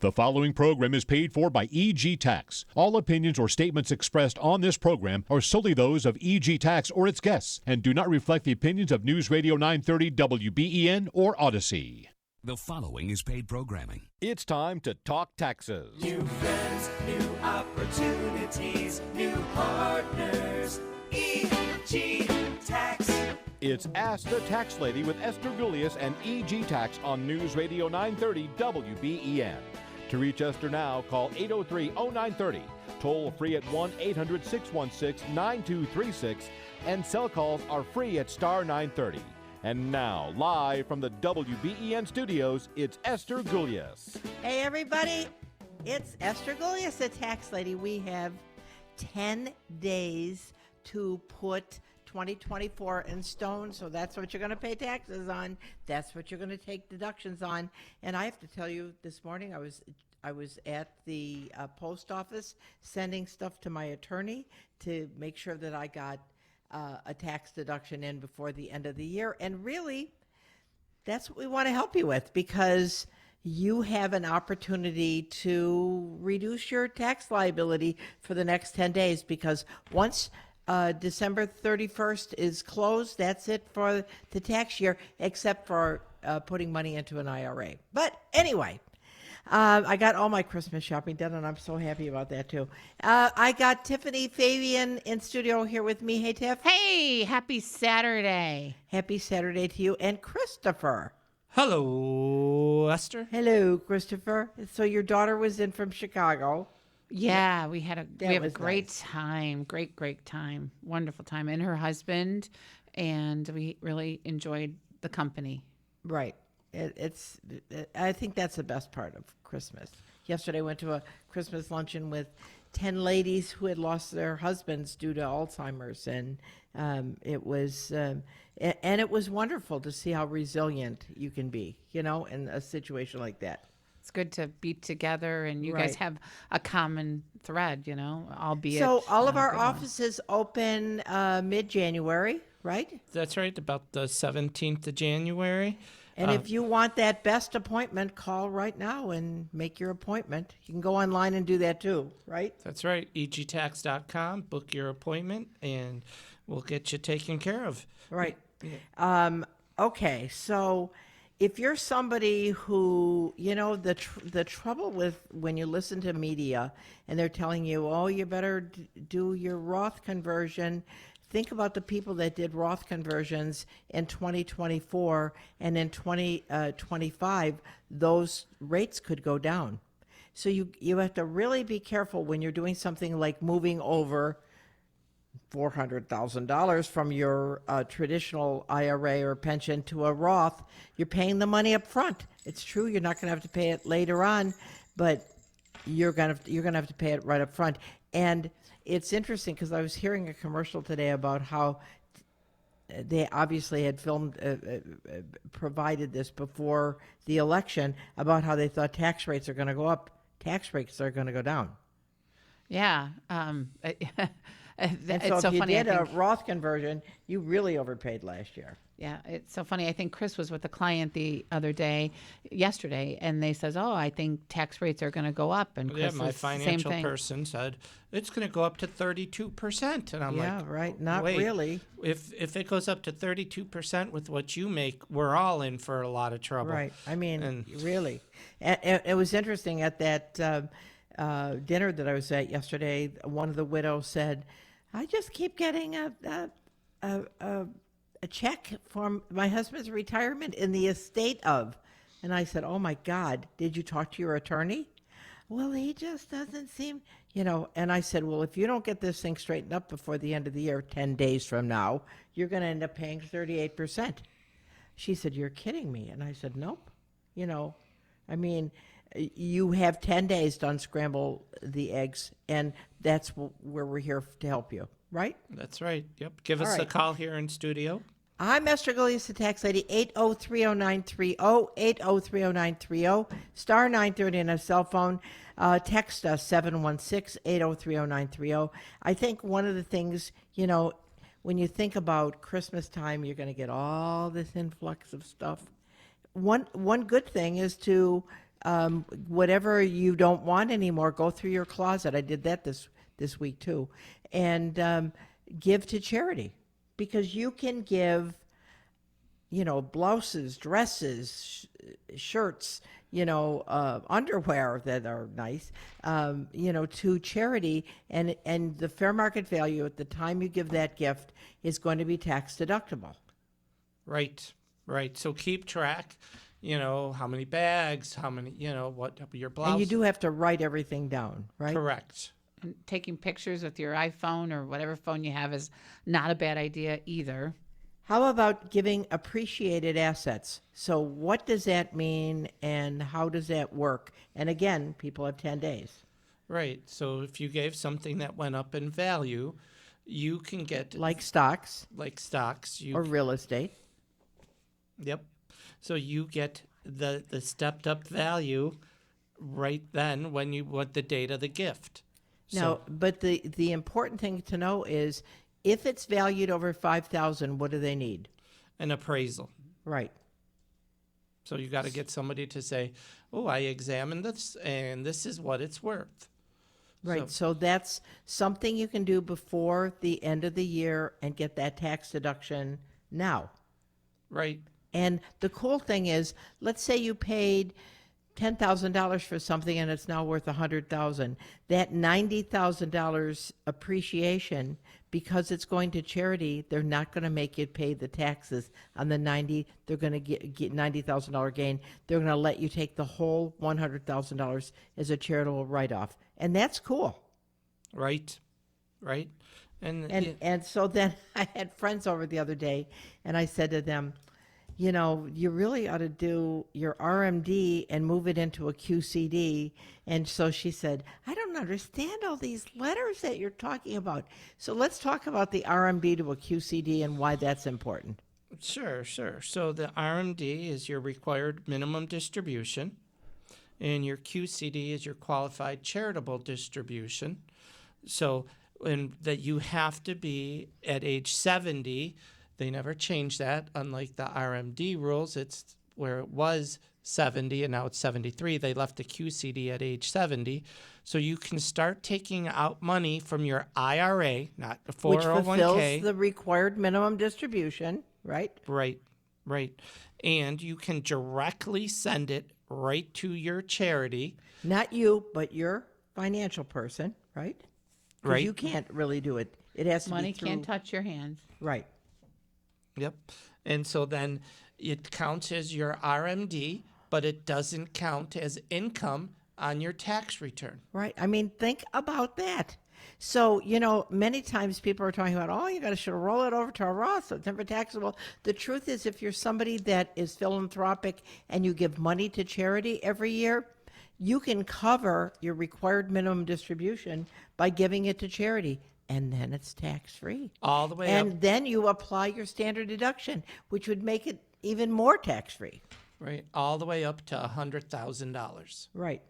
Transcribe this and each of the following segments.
The following program is paid for by EG Tax. All opinions or statements expressed on this program are solely those of EG Tax or its guests and do not reflect the opinions of News Radio 930 WBEN or Odyssey. The following is paid programming. It's time to talk taxes. New friends, new opportunities, new partners. EG Tax. It's Ask the Tax Lady with Esther Gulius and EG Tax on News Radio 930 WBEN. To reach Esther now, call 803-0930. Toll free at 1-800-616-9236. And cell calls are free at star 930. And now, live from the WBEN studios, it's Esther Gulius. Hey, everybody. It's Esther Gulius, the tax lady. We have 10 days to put 2024 in stone, so that's what you're going to pay taxes on. That's what you're going to take deductions on. And I have to tell you, this morning I was at the post office sending stuff to my attorney to make sure that I got a tax deduction in before the end of the year. And really, that's what we want to help you with, because you have an opportunity to reduce your tax liability for the next 10 days, because once December 31st is closed, that's it for the tax year, except for putting money into an IRA. But anyway, I got all my Christmas shopping done, and I'm so happy about that, too. I got Tiffany Fabian in studio here with me. Hey, Tiff. Hey, happy Saturday. Happy Saturday to you. And Christopher. Hello, Esther. Hello, Christopher. So your daughter was in from Chicago. Yeah, we had a great nice time. Great time. Wonderful time. And her husband, and we really enjoyed the company. Right. I think that's the best part of Christmas. Yesterday I went to a Christmas luncheon with 10 ladies who had lost their husbands due to Alzheimer's, and it was wonderful to see how resilient you can be, in a situation like that. It's good to be together, and you guys Right. have a common thread, albeit. So all of our a good one. offices open mid-January, right? That's right, about the 17th of January. And if you want that best appointment, call right now and make your appointment. You can go online and do that too, right? That's right, egtax.com, book your appointment, and we'll get you taken care of. Right. Okay, so if you're somebody who, the trouble with when you listen to media and they're telling you, oh, you better do your Roth conversion, think about the people that did Roth conversions in 2024, and in 2025, those rates could go down. So you have to really be careful when you're doing something like moving over $400,000 from your traditional IRA or pension to a Roth. You're paying the money up front. It's true you're not going to have to pay it later on, but you're going to have to pay it right up front. And it's interesting because I was hearing a commercial today about how they obviously had provided this before the election about how they thought tax rates are going to go up. Tax rates are going to go down. Yeah. And It's so so if you funny. did a Roth conversion, you really overpaid last year. Yeah, it's so funny. I think Chris was with a client yesterday, and they says, "Oh, I think tax rates are going to go up." And Chris Yeah, my is same financial thing. person said it's going to go up to 32%, and I'm Yeah, like, right. Not wait, really. If it goes up to 32% with what you make, we're all in for a lot of trouble. Right. I mean, And- really. And it was interesting at that dinner that I was at yesterday. One of the widows said, "I just keep getting a check for my husband's retirement in the estate of." And I said, "Oh my God, did you talk to your attorney?" "Well, he just doesn't seem, And I said, "Well, if you don't get this thing straightened up before the end of the year, 10 days from now, you're going to end up paying 38%. She said, "You're kidding me." And I said, "Nope. You have 10 days to unscramble the eggs, and that's where we're here to help you, right?" That's right. Yep. Give us All a right. call here in studio. I'm Esther Gulius, the tax lady, 8030930, 8030930, star 930 on a cell phone. Text us, 716-8030930. I think one of the things, when you think about Christmas time, you're going to get all this influx of stuff. One good thing is to whatever you don't want anymore, go through your closet. I did that this week too, and give to charity, because you can give, blouses, dresses, shirts, underwear that are nice, to charity, and the fair market value at the time you give that gift is going to be tax deductible. Right. So keep track, how many bags, how many, what your blouse. And you do have to write everything down, right? Correct. And taking pictures with your iPhone or whatever phone you have is not a bad idea either. How about giving appreciated assets? So what does that mean, and how does that work? And again, people have 10 days. Right. So if you gave something that went up in value, you can get Like stocks stocks. or real estate. Yep. So you get the stepped up value right then when you want the date of the gift. Now, but the important thing to know is, if it's valued over $5,000, what do they need? An appraisal. Right. So you got to get somebody to say, "Oh, I examined this, and this is what it's worth." Right. So that's something you can do before the end of the year and get that tax deduction now. Right. And the cool thing is, let's say you paid $10,000 for something and it's now worth $100,000. That $90,000 appreciation, because it's going to charity, they're not going to make you pay the taxes on the 90. They're going to get $90,000 gain. They're going to let you take the whole $100,000 as a charitable write-off, and that's cool. Right. And so then I had friends over the other day, and I said to them, you really ought to do your RMD and move it into a QCD. And so she said, I don't understand all these letters that you're talking about. So let's talk about the RMD to a QCD and why that's important. Sure. So the RMD is your required minimum distribution, and your QCD is your qualified charitable distribution. So, and that you have to be at age 70. They never changed that. Unlike the RMD rules, it's where it was 70 and now it's 73. They left the QCD at age 70. So you can start taking out money from your IRA, not the 401k. Which fulfills the required minimum distribution, right? Right. And you can directly send it right to your charity. Not you, but your financial person, right? 'Cause Right. you can't really do it. It has to Money be through... can't touch your hands. Right. Yep. And so then it counts as your RMD, but it doesn't count as income on your tax return. Right. I mean, think about that. So, many times people are talking about, you should roll it over to a Roth, so it's never taxable. The truth is, if you're somebody that is philanthropic and you give money to charity every year, you can cover your required minimum distribution by giving it to charity. And then it's tax-free. All the way and up. then you apply your standard deduction, which would make it even more tax-free. Right. All the way up to $100,000. Right.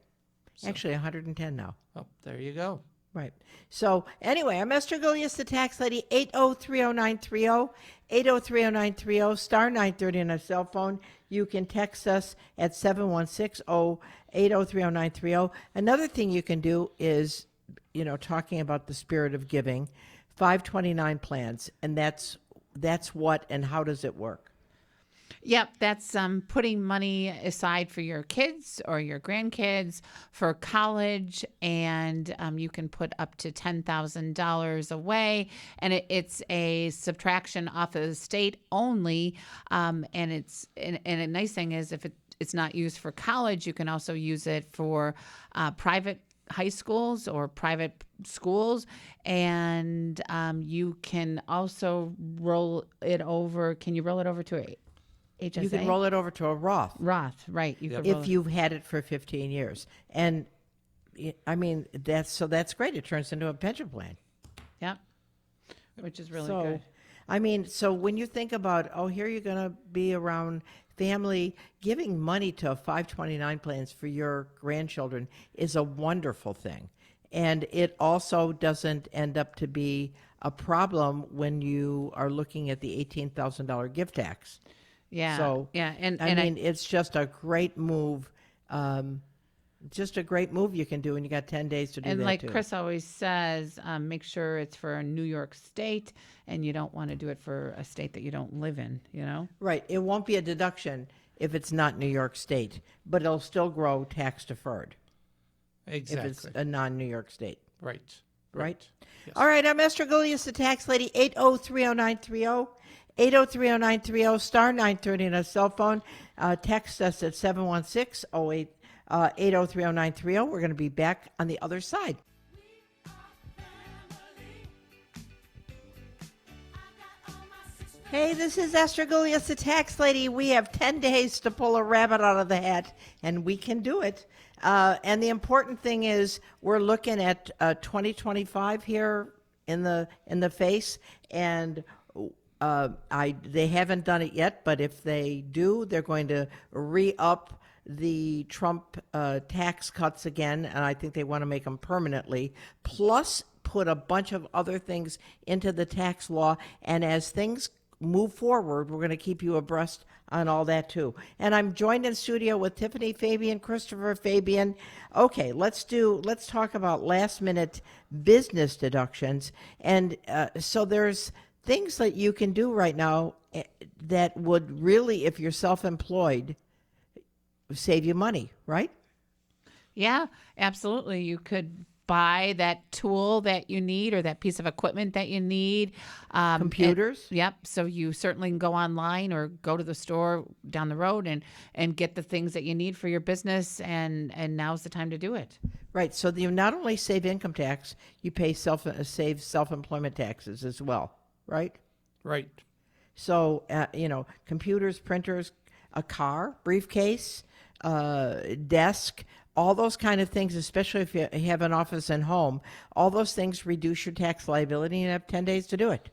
Actually, 110 now. Oh, there you go. Right. So anyway, I'm Esther Gilius, the tax lady, 8030930, 8030930, star 930 on a cell phone. You can text us at 716-8030930. Another thing you can do is, talking about the spirit of giving, 529 plans, and that's what and how does it work? Yep, that's putting money aside for your kids or your grandkids for college, and you can put up to $10,000 away, and it's a subtraction off of the state only, and a nice thing is if it's not used for college, you can also use it for private high schools or private schools, and you can also roll it over. Can you roll it over to a HSA? You can roll it over to a Roth. Roth, right. You could If you've had it for 15 years. And I mean, that's great. It turns into a pension plan. Yep. Which is really So, good. I mean, so when you think about, here you're going to be around family, giving money to 529 plans for your grandchildren is a wonderful thing. And it also doesn't end up to be a problem when you are looking at the $18,000 gift tax. Yeah. So, yeah, I mean, it's just a great move Just a great move you can do, and you got 10 days to do And that like too. Chris always says, make sure it's for New York State, and you don't want to do it for a state that you don't live in, you know? Right. It won't be a deduction if it's not New York State, but it'll still grow tax deferred Exactly. if it's a non-New York state. Right. Right? Yes. All right, I'm Esther Gullius, the tax lady, 8030930. 8030930, star 930 on a cell phone. Text us at 716-8030930. We're going to be back on the other side. Hey, this is Esther Gullius, the tax lady. We have 10 days to pull a rabbit out of the hat, and we can do it. And the important thing is we're looking at 2025 here in the face, and they haven't done it yet, but if they do, they're going to re-up the Trump tax cuts again, and I think they want to make them permanently, plus put a bunch of other things into the tax law. And as things move forward, we're going to keep you abreast on all that too. And I'm joined in studio with Tiffany Fabian, Christopher Fabian. Okay, let's talk about last minute business deductions. And so there's things that you can do right now that would really, if you're self-employed, save you money, right? Yeah, absolutely. You could buy that tool that you need or that piece of equipment that you need. Computers? Yep. So you certainly can go online or go to the store down the road and get the things that you need for your business. And now's the time to do it. Right. So you not only save income tax, you pay save self-employment taxes as well, right? Right. So, computers, printers, a car, briefcase, desk, all those kind of things, especially if you have an office and home, all those things reduce your tax liability, and you have 10 days to do it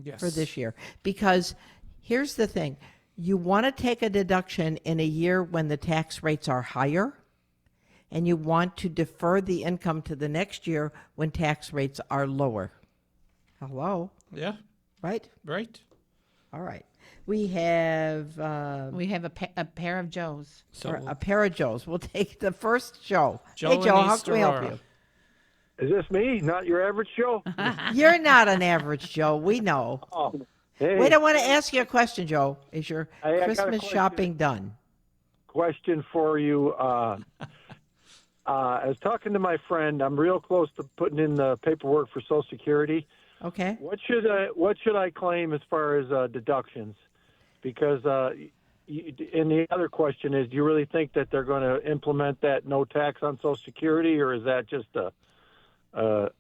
Yes. for this year. Because here's the thing. You want to take a deduction in a year when the tax rates are higher, and you want to defer the income to the next year when tax rates are lower. Hello? Yeah. Right? Right. All right. We have We have a pair of Joes. So a pair of Joes. We'll take the first Joe. Joe Hey, in Joe, how East can we help Aurora. you? Is this me? Not your average Joe? You're not an average Joe. We know. Oh, hey. Wait, I want to ask you a question, Joe. Is your I got a Christmas question. shopping done? Question for you. I was talking to my friend. I'm real close to putting in the paperwork for Social Security. Okay. What should I claim as far as deductions? Because and the other question is, do you really think that they're going to implement that no tax on Social Security, or is that just a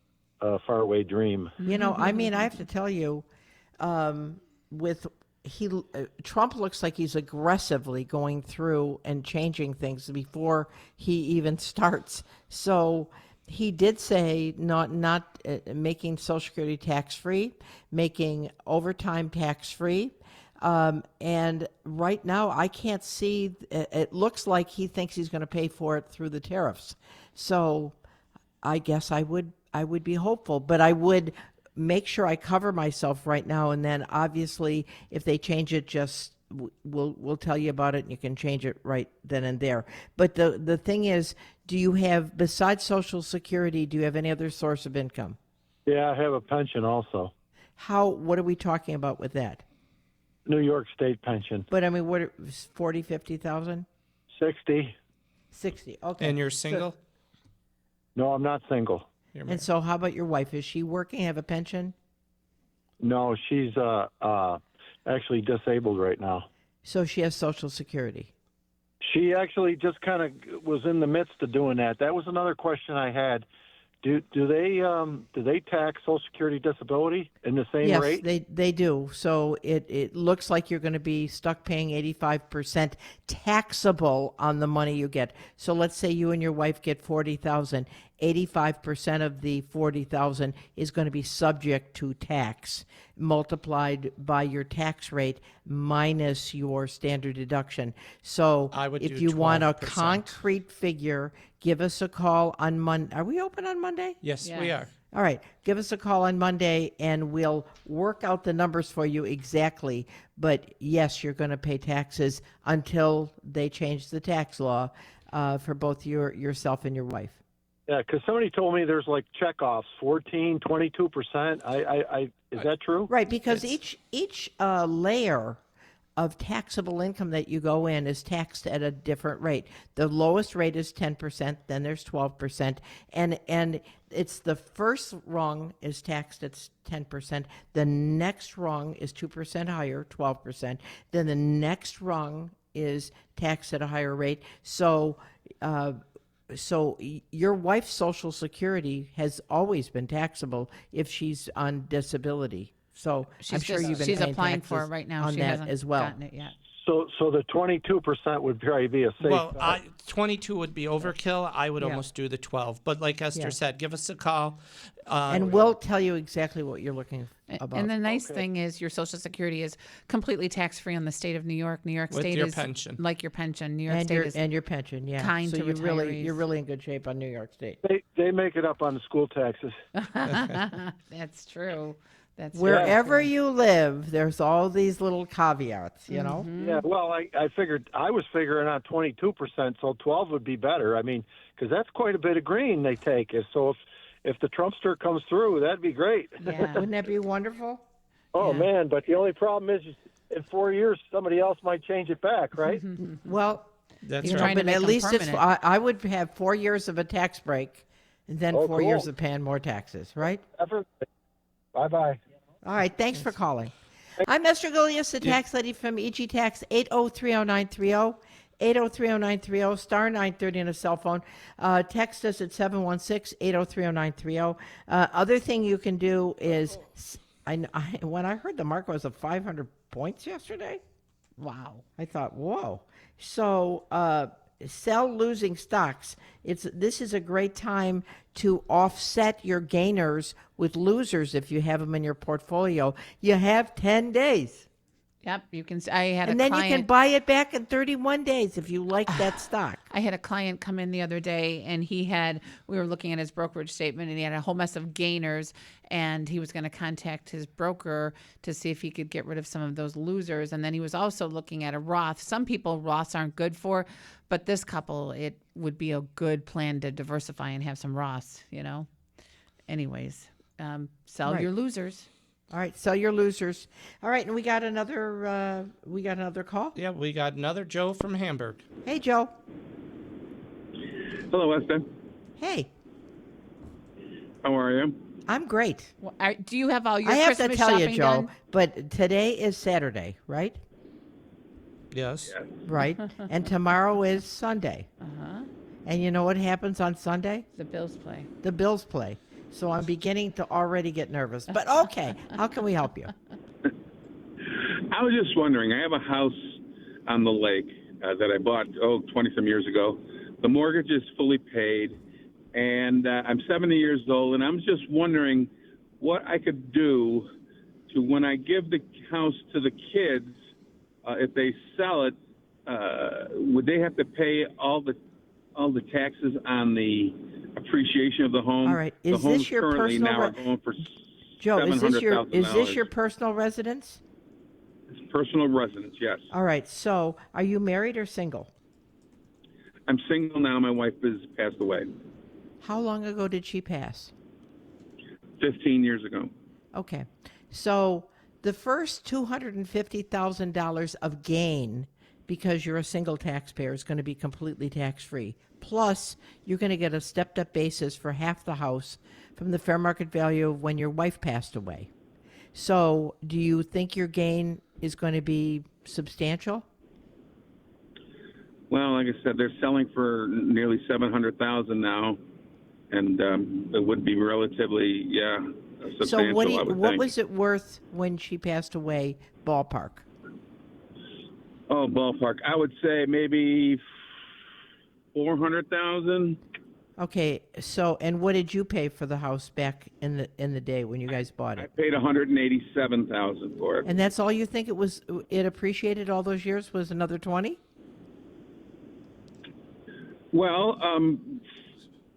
faraway dream? I mean, I have to tell you, Trump looks like he's aggressively going through and changing things before he even starts. So he did say not making Social Security tax free, making overtime tax free. And right now, I can't see. It looks like he thinks he's going to pay for it through the tariffs. So, I guess I would be hopeful, but I would make sure I cover myself right now. And then, obviously, if they change it, just we'll tell you about it, and you can change it right then and there. But the thing is, do you have, besides Social Security, do you have any other source of income? Yeah, I have a pension also. What are we talking about with that? New York State pension. But I mean, what, 40, 50,000? 60. 60, okay. And you're single? No, I'm not single. You're And married. so how about your wife? Is she working, have a pension? No, she's actually disabled right now. So she has Social Security. She actually just kind of was in the midst of doing that. That was another question I had. Do they tax Social Security disability in the same Yes, rate? they do. So it looks like you're going to be stuck paying 85% taxable on the money you get. So let's say you and your wife get 40,000. 85% of the 40,000 is going to be subject to tax multiplied by your tax rate minus your standard deduction. So I would if do you want a 12%. concrete figure, give us a call on Monday. Are we open on Monday? Yes, Yeah. we are. All right. Give us a call on Monday and we'll work out the numbers for you exactly. But yes, you're going to pay taxes until they change the tax law for both yourself and your wife. Yeah, because somebody told me there's like checkoffs, 14, 22%. Is that true? Right, because each layer of taxable income that you go in is taxed at a different rate. The lowest rate is 10%, then there's 12%, and it's the first rung is taxed at 10%, the next rung is 2% higher, 12%, then the next rung is taxed at a higher rate. So your wife's Social Security has always been taxable if she's on disability. So I'm sure you've been she's paying applying taxes for it right now. on She that hasn't as well. gotten it yet. So the 22% would probably be a safe. Well, 22 would be overkill. I would Yeah. almost do the 12. But like Esther Yeah. said, give us a call. And we'll tell you exactly what you're looking about. And the nice thing is your Social Security is completely tax-free in the state of New York. New York With State your is pension. like your pension. New York and State your is and your pension, yeah. kind so to retirees. you're really in good shape on New York State. They make it up on the school taxes. That's true. That's Wherever you live, there's all these little caveats, you know. Yeah, well, I was figuring on 22%, so 12 would be better. I mean, because that's quite a bit of green they take. So if the Trumpster comes through, that'd be great. Yeah. Wouldn't that be wonderful? Oh Yeah. man, but the only problem is in 4 years somebody else might change it back, right? Well, That's you know, trying to but make at them least it's permanent. I would have 4 years of a tax break, and then 4 years cool. of paying more taxes, right? Bye bye. All right, thanks for calling. I'm Esther Gilius, the tax lady from EG Tax, 8030930, 8030930, star 930 on a cell phone. Text us at 716-8030930. Other thing you can do is, when I heard the market was of 500 points yesterday, Wow. I thought, whoa. So sell losing stocks. This is a great time to offset your gainers with losers if you have them in your portfolio. You have 10 days. Yep. You can. I had And a then client. you can buy it back in 31 days if you like that stock. I had a client come in the other day and we were looking at his brokerage statement and he had a whole mess of gainers and he was going to contact his broker to see if he could get rid of some of those losers. And then he was also looking at a Roth. Some people Roths aren't good for, but this couple, it would be a good plan to diversify and have some Roths, you know? Anyways, sell Right. your losers. All right, sell your losers. All right, and we got another call. Yeah, we got another Joe from Hamburg. Hey, Joe. Hello, Esther. Hey, How are you? I'm great. Well, do you have all your I have Christmas to tell you, shopping Joe, done? but today is Saturday, right? Yes. Right. And tomorrow is Sunday. Uh-huh. And you know what happens on Sunday? The Bills play. The Bills play. So I'm beginning to already get nervous. But okay, how can we help you? I was just wondering, I have a house on the lake that I bought, 20-some years ago. The mortgage is fully paid, and I'm 70 years old, and I'm just wondering what I could do to, when I give the house to the kids, if they sell it, would they have to pay all the taxes on the appreciation of the home? All right. The Is homes this your currently personal now are going for Joe, is this your $700,000. personal residence? It's personal residence, yes. All right. So, are you married or single? I'm single now. My wife has passed away How long ago did she pass? 15 years ago. Okay. So, the first $250,000 of gain because you're a single taxpayer is going to be completely tax-free. Plus, you're going to get a stepped-up basis for half the house from the fair market value of when your wife passed away. So, do you think your gain is going to be substantial? Well, like I said, they're selling for nearly $700,000 now, and it would be relatively, substantial. So, what I would what think. was it worth when she passed away, ballpark? Oh, ballpark. I would say maybe 400,000. Okay, so and what did you pay for the house back in the day when you guys bought I it? paid 187,000 for it. And that's all you think it appreciated all those years was another 20? Well,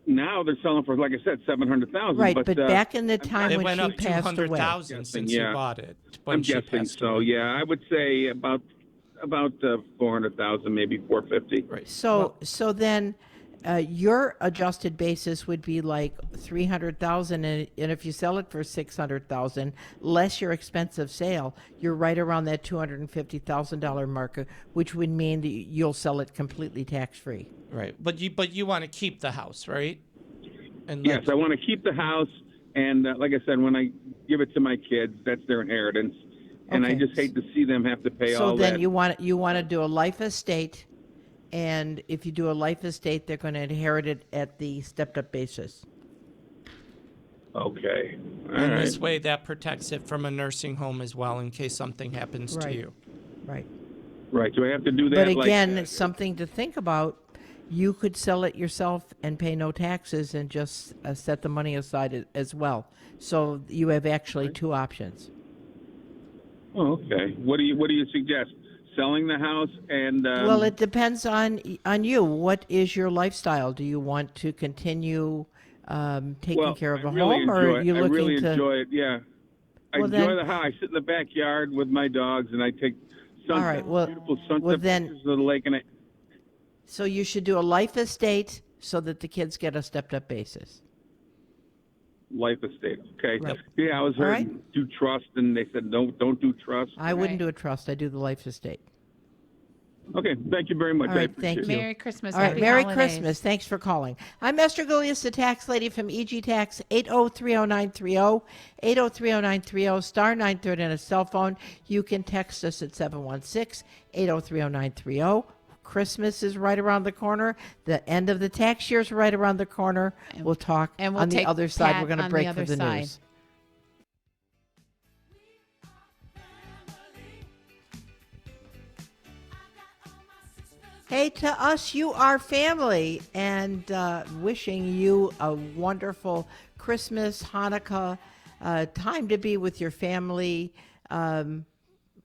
now they're selling for, like I said, 700,000. Right, but back in the time It when went she up passed away. 200,000 since Yeah. you bought it. when I'm she guessing passed so. away. Yeah, I would say about 400,000, maybe 450. Right. So then your adjusted basis would be like 300,000, and if you sell it for 600,000 less your expensive sale, you're right around that $250,000 marker, which would mean that you'll sell it completely tax free. Right. But you want to keep the house, right? And Yes, I want to keep the house, and like I said, when I give it to my kids, that's their inheritance, and I Okay. just hate to see them have to pay So all then that. you want to do a life estate, and if you do a life estate, they're going to inherit it at the stepped up basis. Okay, all and right. this way that protects it from a nursing home as well in case something happens to Right. you. Right. Right. Do I have to do that? But like, again, it's something to think about. You could sell it yourself and pay no taxes and just set the money aside as well. So you have actually two options. Oh, okay. What do you suggest? Selling the house and Well, it depends on you. What is your lifestyle? Do you want to continue taking care of I a really home, or enjoy are it. you I looking really to? enjoy it. Yeah, I Well, enjoy then- the house. I sit in the backyard with my dogs, and I take sunset, All right, well- beautiful sunset well, then- pictures of the lake, and So you should do a life estate so that the kids get a stepped up basis. life estate. Okay. Right. Yeah, I was All heard right. do trust, and they said don't do trust. I wouldn't Right. do a trust. I do the life estate. Okay. Thank you very much. All I right, appreciate thank it. you. Merry Christmas. All right, Happy Merry holidays. Christmas. Thanks for calling. I'm Esther Goulias, the tax lady from EG Tax, 8030930, 8030930, star 930 on a cell phone. You can text us at 716-8030930. Christmas is right around the corner. The end of the tax year is right around the corner. We'll talk And we'll on the take other side. Pat We're going to on the break other for the side. news. Hey, to us, you are family, and wishing you a wonderful Christmas, Hanukkah, time to be with your family.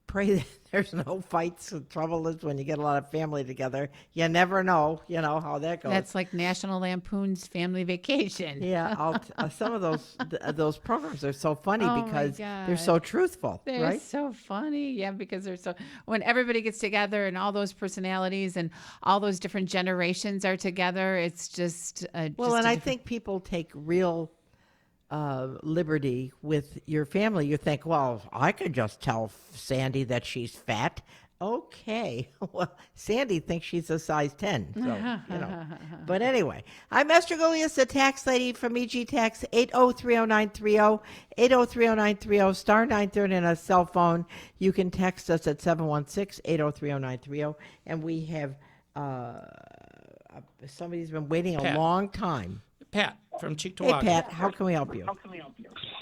Pray that there's no fights. The trouble is when you get a lot of family together, you never know, how that goes. That's like National Lampoon's Family Vacation. Yeah, some of those programs are so funny Oh, my because they're God. so truthful, They're right? so funny. Yeah, because they're so when everybody gets together and all those personalities and all those different generations are together, it's just Well, just and a I different- think people take real liberty with your family. You think, well, I could just tell Sandy that she's fat. Okay. Well, Sandy thinks she's a size 10. So, But anyway, I'm Esther Goulias, the tax lady from EG Tax, 8030930, 8030930, star 930 on a cell phone. You can text us at 716-8030930. And we have somebody's been waiting a Pat. long time. Pat from Hey, Cheektowaga. Pat, how can we help you?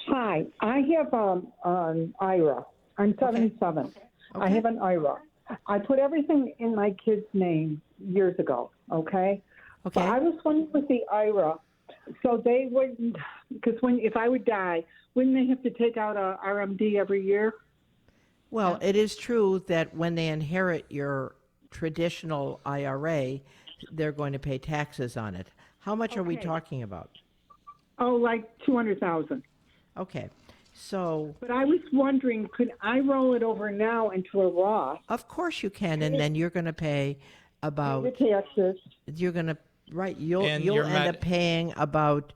Hi, I have an IRA. I'm 77. I have an IRA. I put everything in my kids' names years ago, okay? Okay. But I was wondering with the IRA, so they wouldn't, because if I would die, wouldn't they have to take out a RMD every year? Well, it is true that when they inherit your traditional IRA, they're going to pay taxes on it. How much are we Okay. talking about? Oh, like 200,000. Okay. So, But I was wondering, could I roll it over now into a Roth? of course you can, and then you're going to pay The about, taxes. you're going to, right, you'll And your end up paying about,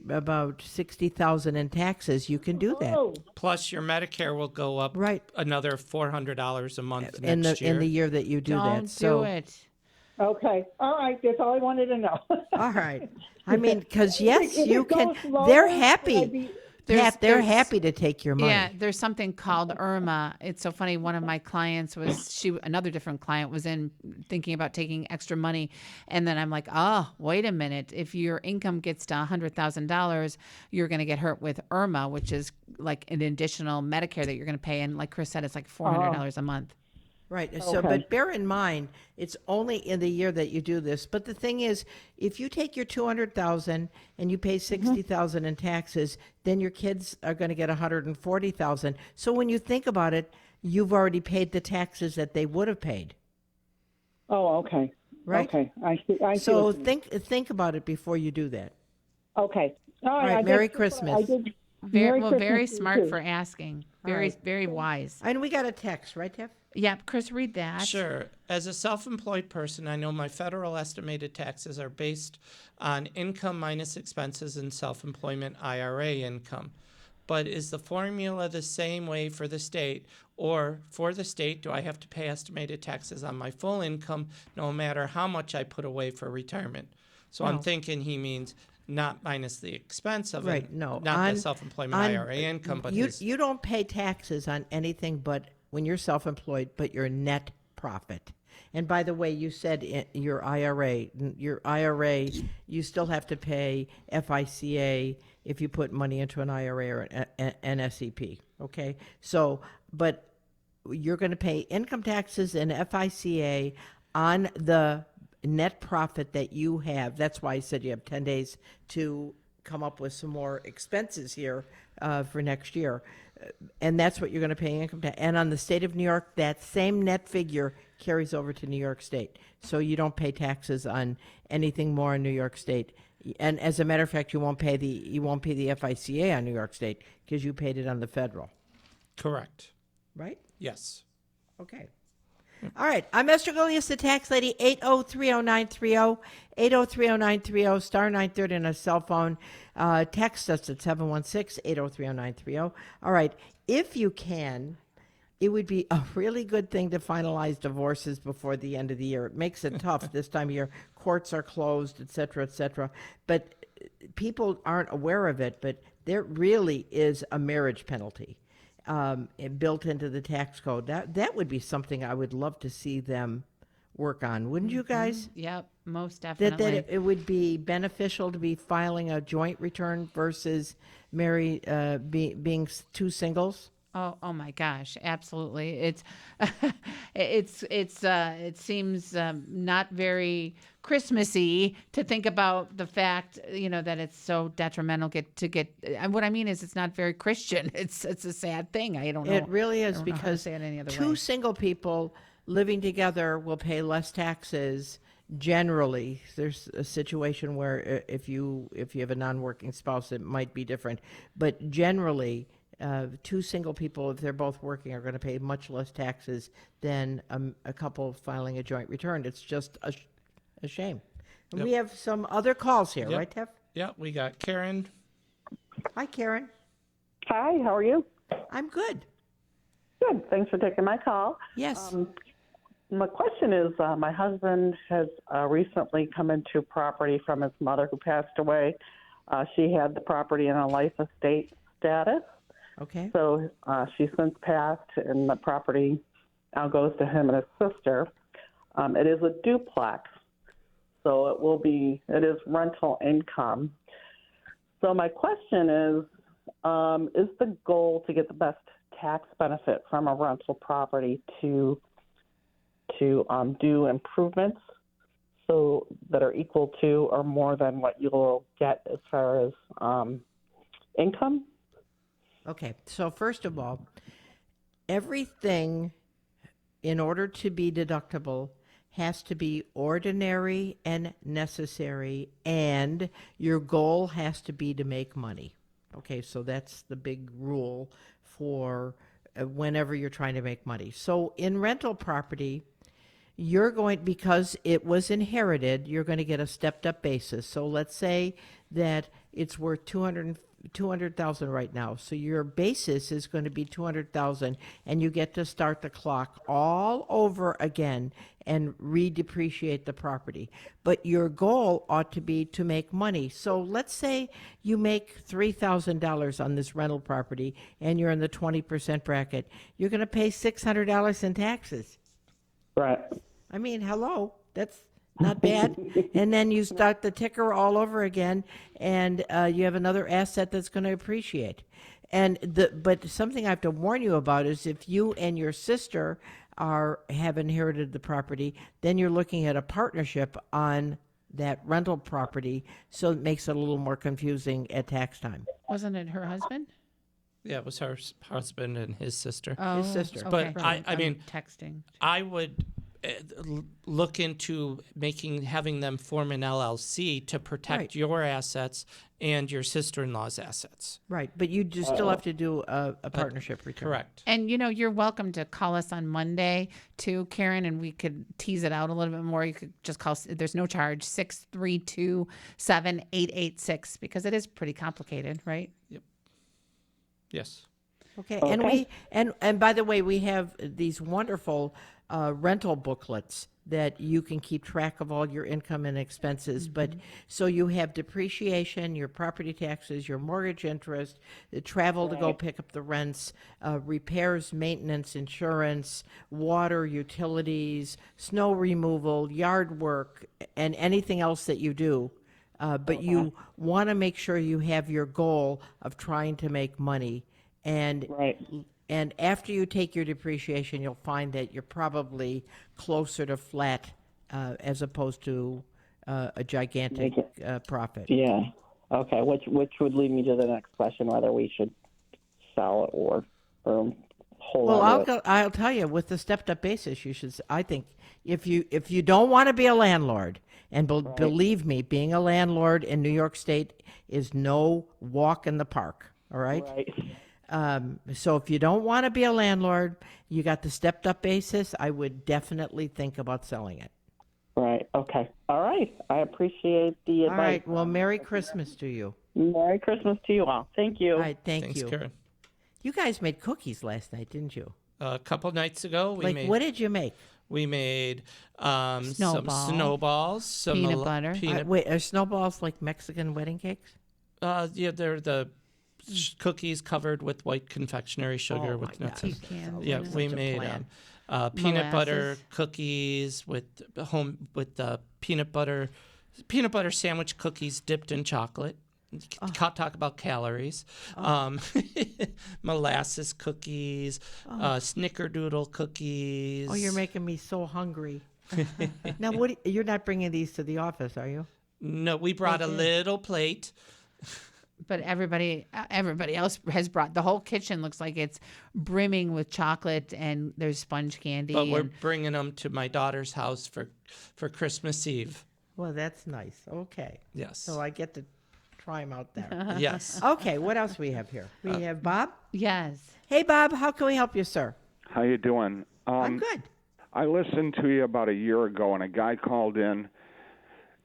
about 60,000 in taxes. You can do that. Oh, Plus your Medicare will go up Right. another $400 a month In next the year. in the year that you do Don't that. So, do it. okay. All right. That's all I wanted to know. all right. I mean, because yes, If you it can. goes lower, They're would I happy. be- Pat, they're there's- happy to take your money. Yeah, there's something called IRMA. It's so funny. One of my clients another different client was in thinking about taking extra money. And then I'm like, oh, wait a minute. If your income gets to $100,000, you're going to get hurt with IRMA, which is like an additional Medicare that you're going to pay. And like Chris said, it's like $400 a month. Right. So, Okay. but bear in mind, it's only in the year that you do this. But the thing is, if you take your 200,000 and you pay 60,000 in taxes, then your kids are going to get 140,000. So when you think about it, you've already paid the taxes that they would have paid. Oh, okay. right? Okay, I see. I see So what you mean. think about it before you do that. Okay. All All right. right, I Merry did- Christmas. I did. Very, Merry well, Christmas very to you, smart too. for asking. All Very, right. very wise. And we got a text, right, Tiff? Yep, Chris, read that. Sure. As a self-employed person, I know my federal estimated taxes are based on income minus expenses and self-employment IRA income. But is the formula the same way for the state? Or for the state, do I have to pay estimated taxes on my full income no matter how much I put away for retirement? So I'm No. thinking he means not minus the expense of Right, it, no. not the self-employment IRA income, but his you don't pay taxes on anything but when you're self-employed, but your net profit. And by the way, you said your IRA, you still have to pay FICA if you put money into an IRA or an SEP. Okay, so but you're going to pay income taxes and FICA on the net profit that you have. That's why I said you have 10 days to come up with some more expenses here for next year. And that's what you're going to pay income tax. And on the state of New York, that same net figure carries over to New York State. So you don't pay taxes on anything more in New York State. And as a matter of fact, you won't pay the FICA on New York State because you paid it on the federal, correct. right? Yes. Okay. All right. I'm Esther Golias, the tax lady, 8030930, 8030930, star 930 on a cell phone. Text us at 716-8030930. All right. If you can, it would be a really good thing to finalize divorces before the end of the year. It makes it tough this time of year. Courts are closed, et cetera, but people aren't aware of it, but there really is a marriage penalty built into the tax code. That would be something I would love to see them work on, wouldn't you guys? Yep, most That definitely. it would be beneficial to be filing a joint return versus being two singles. Oh my gosh, absolutely. It's it seems not very Christmassy to think about the fact, that it's so detrimental and what I mean is it's not very Christian. It's a sad thing. I don't know. It really I is don't know how to because say it any other two way. single people living together will pay less taxes generally. There's a situation where if you have a non-working spouse, it might be different, but generally, two single people, if they're both working, are going to pay much less taxes than a couple filing a joint return. It's just a shame. And we have some other calls here, Yep. right, Tef? Yeah, we got Karen. Hi, Karen. Hi, how are you? I'm good. Good. Thanks for taking my call. Yes. My question is, my husband has recently come into property from his mother who passed away. She had the property in a life estate status. Okay. So she's since passed, and the property now goes to him and his sister. It is a duplex, so it is rental income. So my question is the goal to get the best tax benefit from a rental property to do improvements so that are equal to or more than what you'll get as far as income? Okay. So first of all, everything in order to be deductible has to be ordinary and necessary, and your goal has to be to make money. Okay, so that's the big rule for whenever you're trying to make money. So in rental property, because it was inherited, you're going to get a stepped up basis. So let's say that it's worth $200,000 right now. So your basis is going to be $200,000, and you get to start the clock all over again and redepreciate the property. But your goal ought to be to make money. So let's say you make $3,000 on this rental property, and you're in the 20% bracket. You're going to pay $600 in taxes. Right. I mean, hello, that's not bad. And then you start the ticker all over again, and you have another asset that's going to appreciate. But something I have to warn you about is if you and your sister have inherited the property, then you're looking at a partnership on that rental property, so it makes it a little more confusing at tax time. Wasn't it her husband? Yeah, it was her husband and his sister. Oh, sister. okay. But I I'm mean, texting. I would look into having them form an LLC to protect Right. your assets and your sister-in-law's assets. Right, but you just still have to do a partnership return. Correct. And you're welcome to call us on Monday too, Karen, and we could tease it out a little bit more. You could just call. There's no charge. 632-7886 because it is pretty complicated, right? Yes. Okay, and by the way, we have these wonderful rental booklets that you can keep track of all your income and expenses. But so you have depreciation, your property taxes, your mortgage interest, the travel to go pick up the rents, repairs, maintenance, insurance, water, utilities, snow removal, yard work, and anything else that you do. But you want to make sure you have your goal of trying to make money. And after you take your depreciation, you'll find that you're probably closer to flat as opposed to a gigantic profit. Yeah. Okay. Which would lead me to the next question, whether we should sell it or hold on to it. I'll tell you, with the stepped-up basis, you should. I think if you don't want to be a landlord, and believe me, being a landlord in New York State is no walk in the park. All right. Right. So if you don't want to be a landlord, you got the stepped-up basis, I would definitely think about selling it. Right. Okay. All right. I appreciate the advice. All right. Well, Merry Christmas to you. Merry Christmas to you all. Thank you. All right. Thanks, you. Karen. You guys made cookies last night, didn't you? A couple nights ago, What did you make? We made some Snowball. snowballs, some Peanut butter. Wait, are snowballs like Mexican wedding cakes? Yeah, they're the cookies covered with white confectionery sugar Oh, with my nuts. God. And, Yeah, yeah, we such a made plan. peanut butter Molasses. cookies with peanut butter sandwich cookies dipped in chocolate. Talk about calories. Molasses cookies, snickerdoodle cookies. Oh, you're making me so hungry. Now, you're not bringing these to the office, are you? No, we brought a little plate. But everybody else has brought. The whole kitchen looks like it's brimming with chocolate, and there's sponge candy. But we're bringing them to my daughter's house for Christmas Eve. Well, that's nice. Okay. Yes. So I get to try them out there. Yes. Okay, what else we have here? We have Bob. Yes. Hey, Bob, how can we help you, sir? How you doing? I'm good. I listened to you about a year ago, and a guy called in,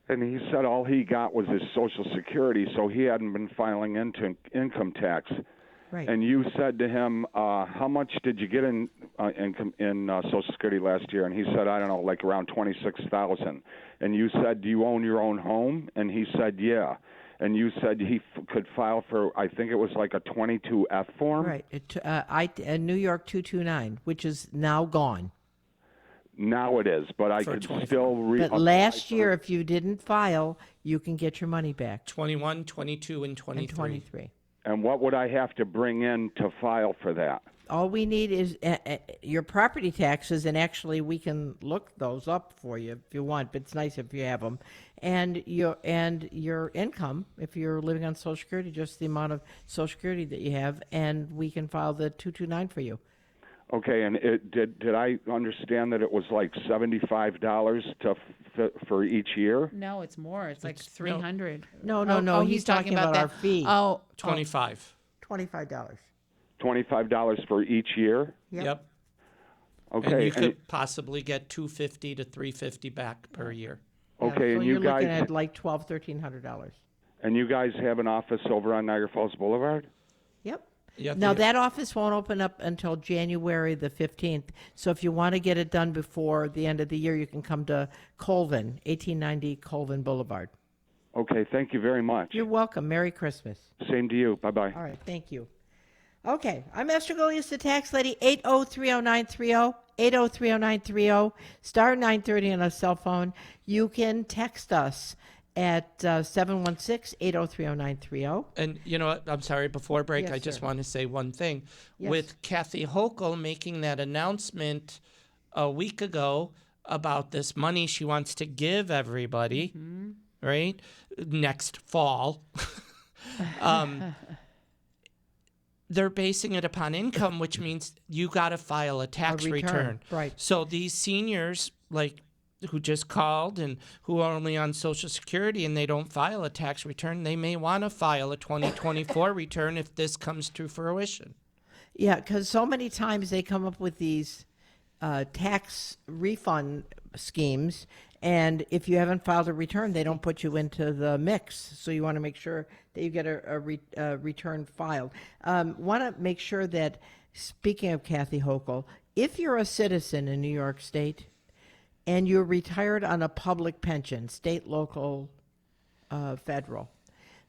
and he said all he got was his Social Security, so he hadn't been filing into income tax. Right. And you said to him, how much did you get in income in Social Security last year? And he said, I don't know, like around $26,000. And you said, do you own your own home? And he said, yeah. And you said he could file for, I think it was like a 22F form? Right. New York 229, which is now gone. Now it is, but I For could 24. still But last year, if you didn't file, you can get your money back. 21, 22, and 23. And 23. And what would I have to bring in to file for that? All we need is your property taxes, and actually we can look those up for you if you want, but it's nice if you have them. And your income, if you're living on Social Security, just the amount of Social Security that you have, and we can file the 229 for you. Okay, and did I understand that it was like $75 for each year? No, it's more. It's like $300. No. Oh, He's talking about our fee. Oh, 25. $25. $25 for each year? Yep. Okay. And you could possibly get $250 to $350 back per year. Okay, so and you're you guys looking at like $1,300. and you guys have an office over on Niagara Falls Boulevard? Yep. Yeah, Now, that office won't open up until January the 15th. So if you want to get it done before the end of the year, you can come to Colvin, 1890 Colvin Boulevard. Okay, thank you very much. You're welcome. Merry Christmas. Same to you. Bye-bye. All right, thank you. Okay, I'm Esther Golias, the tax lady, 8030930, 8030930, star 930 on a cell phone. You can text us at 716-8030930. And you know what? I'm sorry, before break, Yes, I just sir. want to say one thing. Yes. With Kathy Hochul making that announcement a week ago about this money she wants to give everybody, right, next fall, they're basing it upon income, which means you got to file a tax return, return. right. So these seniors like who just called and who are only on Social Security and they don't file a tax return, they may want to file a 2024 return if this comes to fruition. Yeah, because so many times they come up with these tax refund schemes, and if you haven't filed a return, they don't put you into the mix. So you want to make sure that you get a return filed. Want to make sure that, speaking of Kathy Hochul, if you're a citizen in New York State and you're retired on a public pension, state, local, federal,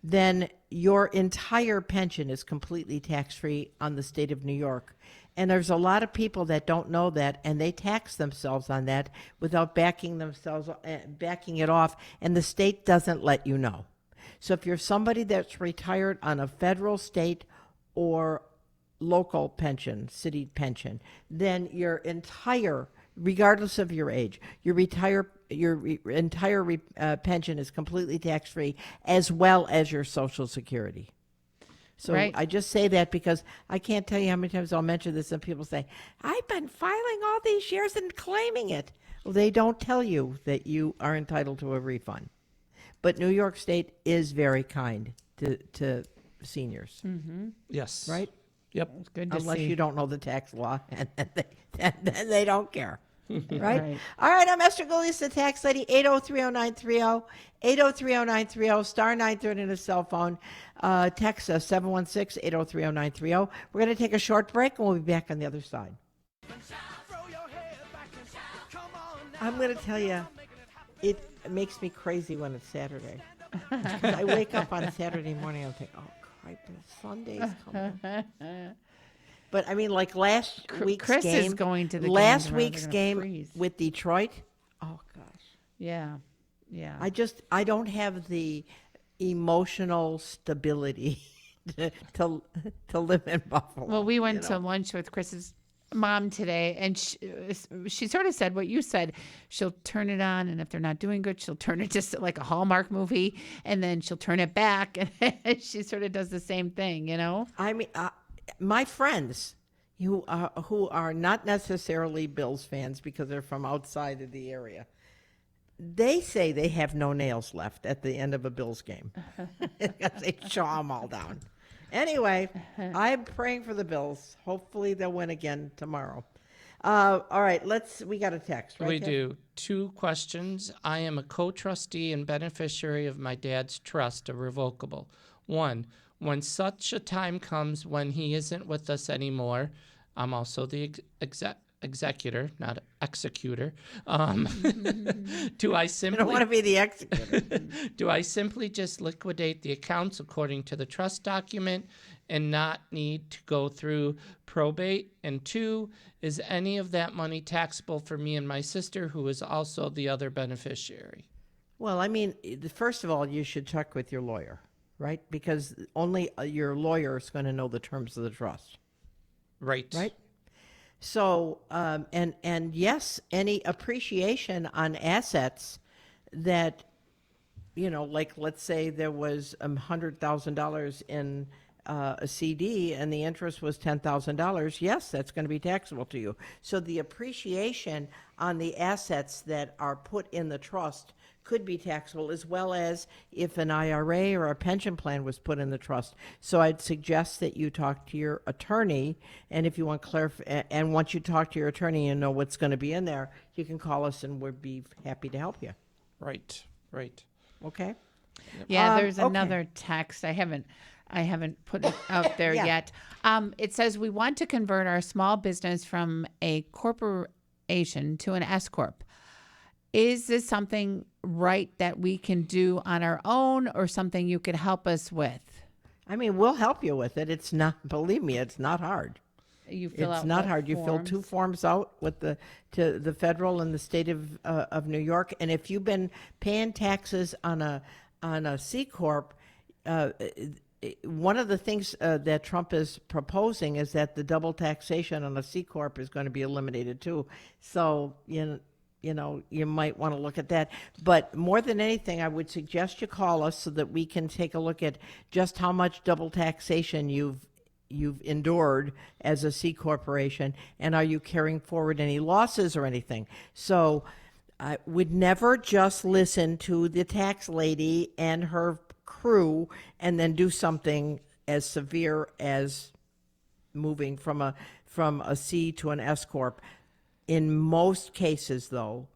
then your entire pension is completely tax-free on the state of New York. And there's a lot of people that don't know that, and they tax themselves on that without backing it off, and the state doesn't let you know. So if you're somebody that's retired on a federal, state, or local pension, city pension, then your entire, regardless of your age, your entire pension is completely tax-free, as well as your Social Security. So Right. I just say that because I can't tell you how many times I'll mention this and people say, I've been filing all these years and claiming it. Well, they don't tell you that you are entitled to a refund. But New York State is very kind to seniors, Yes. right? Yep. It's good to Unless see. you don't know the tax law, and then they don't care. Right? Right. All right, I'm Esther Gullius, the tax lady, 8030930, 8030930, star 930 in a cell phone. Text us, 716-8030930. We're going to take a short break, and we'll be back on the other side. I'm going to tell you, it makes me crazy when it's Saturday. 'Cause I wake up on Saturday morning, I'm thinking, oh, crap, Sunday's coming. But I mean, like last week's Chris game, is going to the game last tomorrow. They're week's gonna game freeze. with Detroit. Oh gosh, Yeah. Yeah. I don't have the emotional stability to live in Buffalo. Well, we went to lunch with Chris's mom today, and she sort of said what you said. She'll turn it on, and if they're not doing good, she'll turn it just like a Hallmark movie, and then she'll turn it back. And she sort of does the same thing, you know? I mean, my friends who are not necessarily Bills fans because they're from outside of the area, they say they have no nails left at the end of a Bills game because they chaw them all down. Anyway, I'm praying for the Bills. Hopefully they'll win again tomorrow. All right, we got a text, right? We Ted? do. 2 questions. I am a co-trustee and beneficiary of my dad's trust, a revocable. 1, when such a time comes when he isn't with us anymore, I'm also the executor, not executor. Do I simply I don't want to be the executor. do I simply just liquidate the accounts according to the trust document and not need to go through probate? And 2, is any of that money taxable for me and my sister, who is also the other beneficiary? Well, I mean, first of all, you should check with your lawyer, right? Because only your lawyer is going to know the terms of the trust. Right. Right. So, and yes, any appreciation on assets that, like let's say there was $100,000 in a CD and the interest was $10,000. Yes, that's going to be taxable to you. So the appreciation on the assets that are put in the trust could be taxable, as well as if an IRA or a pension plan was put in the trust. So I'd suggest that you talk to your attorney, and if you want and once you talk to your attorney and know what's going to be in there, you can call us and we'd be happy to help you. Right. Okay? Yeah, there's okay. another text. I haven't put it out there Yeah. yet. It says we want to convert our small business from a corporation to an S corp. Is this something right that we can do on our own, or something you could help us with? I mean, we'll help you with it. It's not, believe me, it's not hard. You fill out It's not what hard. You fill forms? 2 forms out with to the federal and the state of New York, and if you've been paying taxes on a C corp, one of the things that Trump is proposing is that the double taxation on a C corp is going to be eliminated too. So you might want to look at that. But more than anything, I would suggest you call us so that we can take a look at just how much double taxation you've endured as a C corporation, and are you carrying forward any losses or anything. So I would never just listen to the tax lady and her crew and then do something as severe as moving from a C to an S corp. In most cases, though,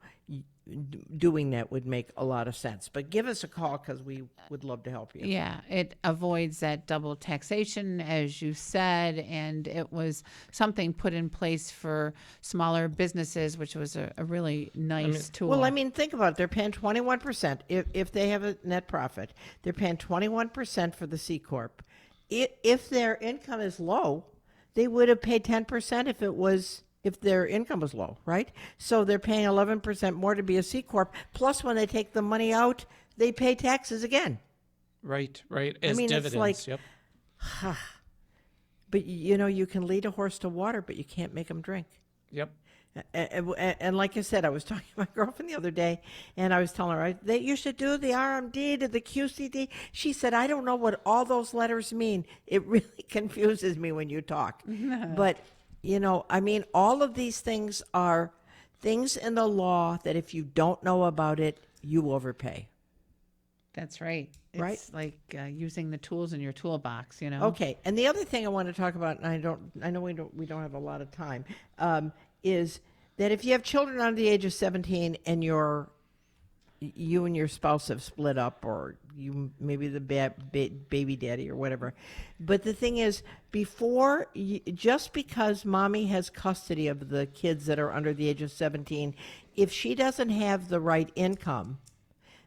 doing that would make a lot of sense. But give us a call because we would love to help you. Yeah, it avoids that double taxation, as you said, and it was something put in place for smaller businesses, which was a really nice tool. Well, I mean, think about it. They're paying 21%. If they have a net profit, they're paying 21% for the C Corp. If their income is low, they would have paid 10% if their income was low, right? So they're paying 11% more to be a C Corp. Plus, when they take the money out, they pay taxes again. Right. As dividends. It's like, yep. But you can lead a horse to water, but you can't make him drink. Yep. And like I said, I was talking to my girlfriend the other day, and I was telling her that you should do the RMD to the QCD. She said, I don't know what all those letters mean. It really confuses me when you talk. But, all of these things are things in the law that if you don't know about it, you overpay. That's right. Right? It's like using the tools in your toolbox, Okay. And the other thing I want to talk about, and I know we don't have a lot of time, is that if you have children under the age of 17 and you and your spouse have split up, or you maybe the baby daddy or whatever, but the thing is, just because mommy has custody of the kids that are under the age of 17, if she doesn't have the right income,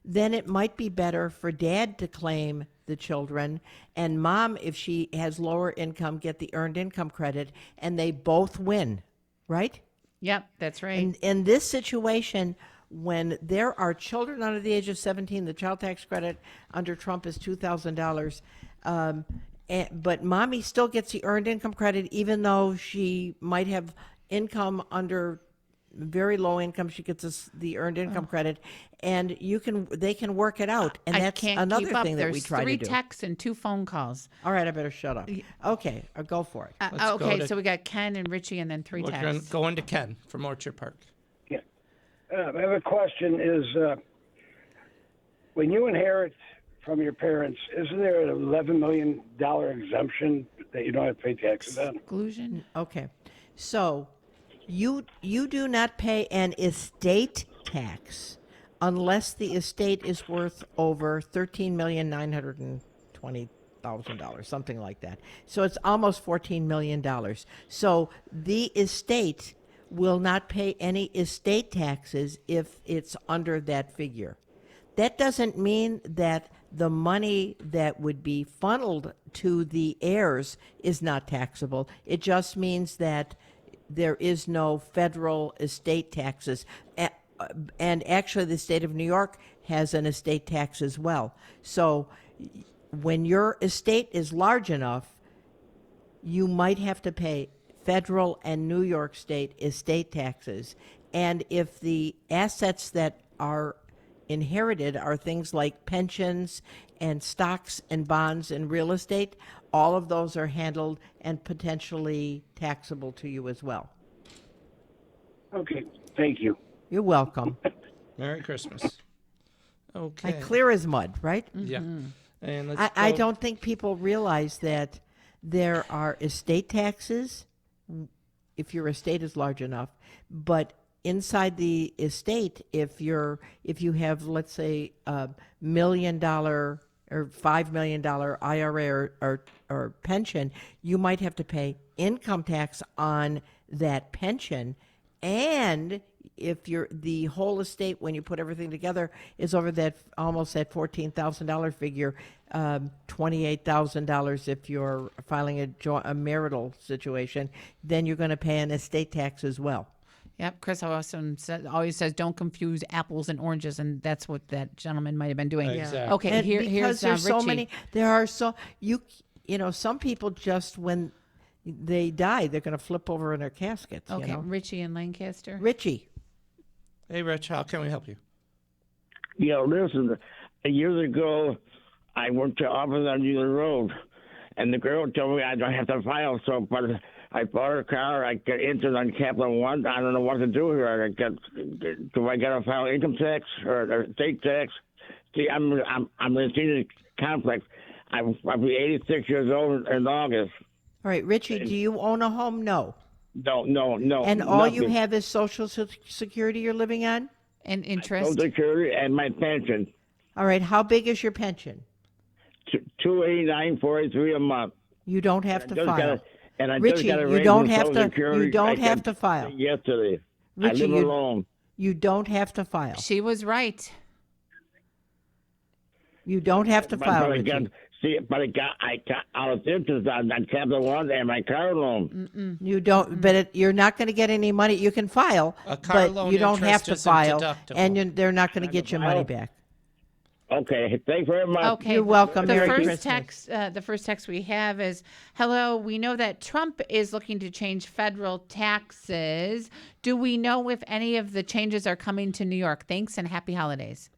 then it might be better for dad to claim the children, and mom, if she has lower income, get the earned income credit, and they both win, right? Yep, that's right. And in this situation, when there are children under the age of 17, the child tax credit under Trump is $2,000. But mommy still gets the earned income credit, even though she might have income under very low income. She gets the earned income credit, and they can work it out. And that's another thing that we try to do. There's 3 texts and 2 phone calls. All right, I better shut up. Okay, I'll go for it. Okay, so we got Ken and Richie, and then 3 texts. We're going to Ken from Orchard Park. Yeah. I have a question. Is when you inherit from your parents, isn't there an $11 million exemption that you don't have to pay taxes on? Exclusion? Okay, so you do not pay an estate tax unless the estate is worth over $13,920,000, something like that. So it's almost $14 million. So the estate will not pay any estate taxes if it's under that figure. That doesn't mean that the money that would be funneled to the heirs is not taxable. It just means that there is no federal estate taxes. And actually, the state of New York has an estate tax as well. So when your estate is large enough, you might have to pay federal and New York state estate taxes. And if the assets that are inherited are things like pensions and stocks and bonds and real estate, all of those are handled and potentially taxable to you as well. Okay, thank you. You're welcome. Merry Christmas. Okay. Like clear as mud, right? Yeah. And I don't think people realize that there are estate taxes if your estate is large enough, but inside the estate, if you have, let's say, $1 million or $5 million IRA or pension, you might have to pay income tax on that pension. And if the whole estate, when you put everything together, is over that almost that $14,000 figure, $28,000 if you're filing a marital situation, then you're going to pay an estate tax as well. Yep, Chris always says, don't confuse apples and oranges, and that's what that gentleman might have been doing. Exactly. Okay, And here's because there's so Richie. many. There are some people just when they die, they're going to flip over in their caskets. Okay, Richie in Lancaster. Richie. Hey, Rich, how can we help you? Yeah, listen, years ago, I went to office on Union Road, and the girl told me I don't have to file, but I bought a car. I got entered on Capital One. I don't know what to do here. Do I got to file income tax or state tax? See, I'm in a senior complex. I'll be 86 years old in August. All right, Richie, do you own a home? No. No. And all you nothing. have is Social Security you're living on? And interest? Social Security and my pension. All right, how big is your pension? $289.43 a month. You don't have to file. And I Richie, just got a you raise don't in have Social to. Security. You don't I have got to file. Yesterday, Richie, I live alone. You don't have to file. She was right. You don't have to file, But Richie. I got out of interest on Capital One and my car loan. You don't, but you're not going to get any money. You can file, A car but loan you don't have interest to isn't file, deductible. and they're not going to get your money back. Okay, thanks very much. Okay, You're welcome. The Merry first Christmas. the first text we have is, "Hello, we know that Trump is looking to change federal taxes. Do we know if any of the changes are coming to New York? Thanks and happy holidays."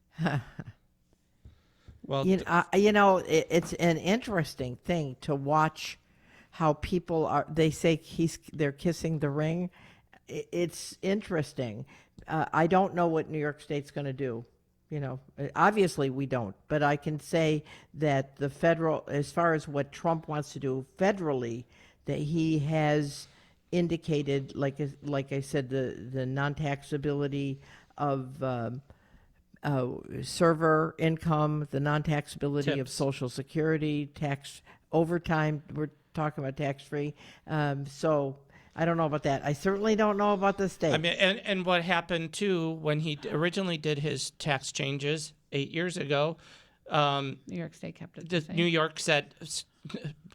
Well, It's an interesting thing to watch how people are. They say they're kissing the ring. It's interesting. I don't know what New York State's going to do. Obviously we don't, but I can say that the federal, as far as what Trump wants to do federally, that he has indicated, like I said, the non-taxability of server income, the non-taxability of Tips. Social Security, tax overtime. We're talking about tax-free. So I don't know about that. I certainly don't know about the state. I mean, and what happened too when he originally did his tax changes 8 years ago, New York State kept it the same. New York said,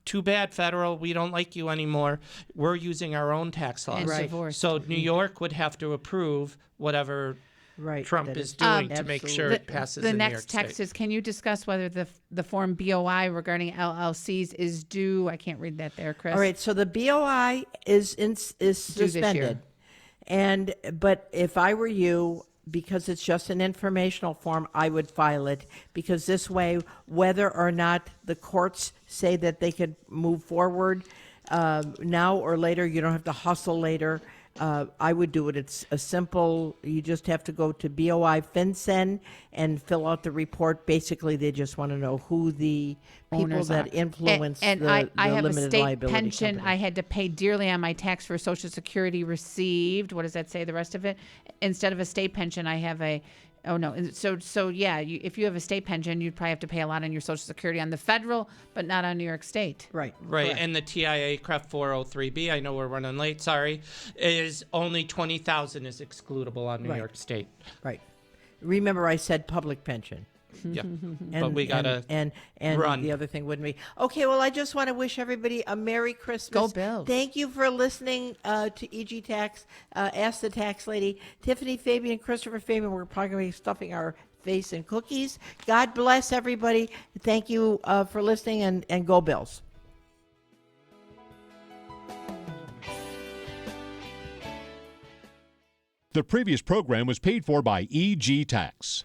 "Too bad, federal. We don't like you anymore. We're using our own tax laws." And Right. divorced. So New York would have to approve whatever right, Trump that is is doing to make sure absolutely- it passes The in New York next text State. is, "Can you discuss whether the form BOI regarding LLCs is due?" I can't read that there, Chris. All right, so the BOI is year. suspended, but if I were you, because it's just an informational form, I would file it, because this way, whether or not the courts say that they could move forward now or later, you don't have to hustle later. I would do it. It's a simple, you just have to go to BOI FinCEN and fill out the report. Basically, they just want to know who the people Owners that are. influence and the I have a limited state liability pension company. I had to pay dearly on my tax for Social Security received. What does that say, the rest of it? Instead of a state pension, I have a, oh no, so yeah, if you have a state pension, you'd probably have to pay a lot on your Social Security on the federal, but not on New York State. Right. Right, correct. and the TIA CREF 403B, I know we're running late, sorry, is only $20,000 is excludable on New Right. York State. Right. Remember, I said public pension. Yeah, And, but we gotta and run. the other thing wouldn't be okay. Well, I just want to wish everybody a Merry Christmas. Go Bills. Thank you for listening to EG Tax. Ask the Tax Lady, Tiffany Fabian, and Christopher Fabian. We're probably going to be stuffing our face in cookies. God bless everybody. Thank you for listening, and go Bills. The previous program was paid for by EG Tax.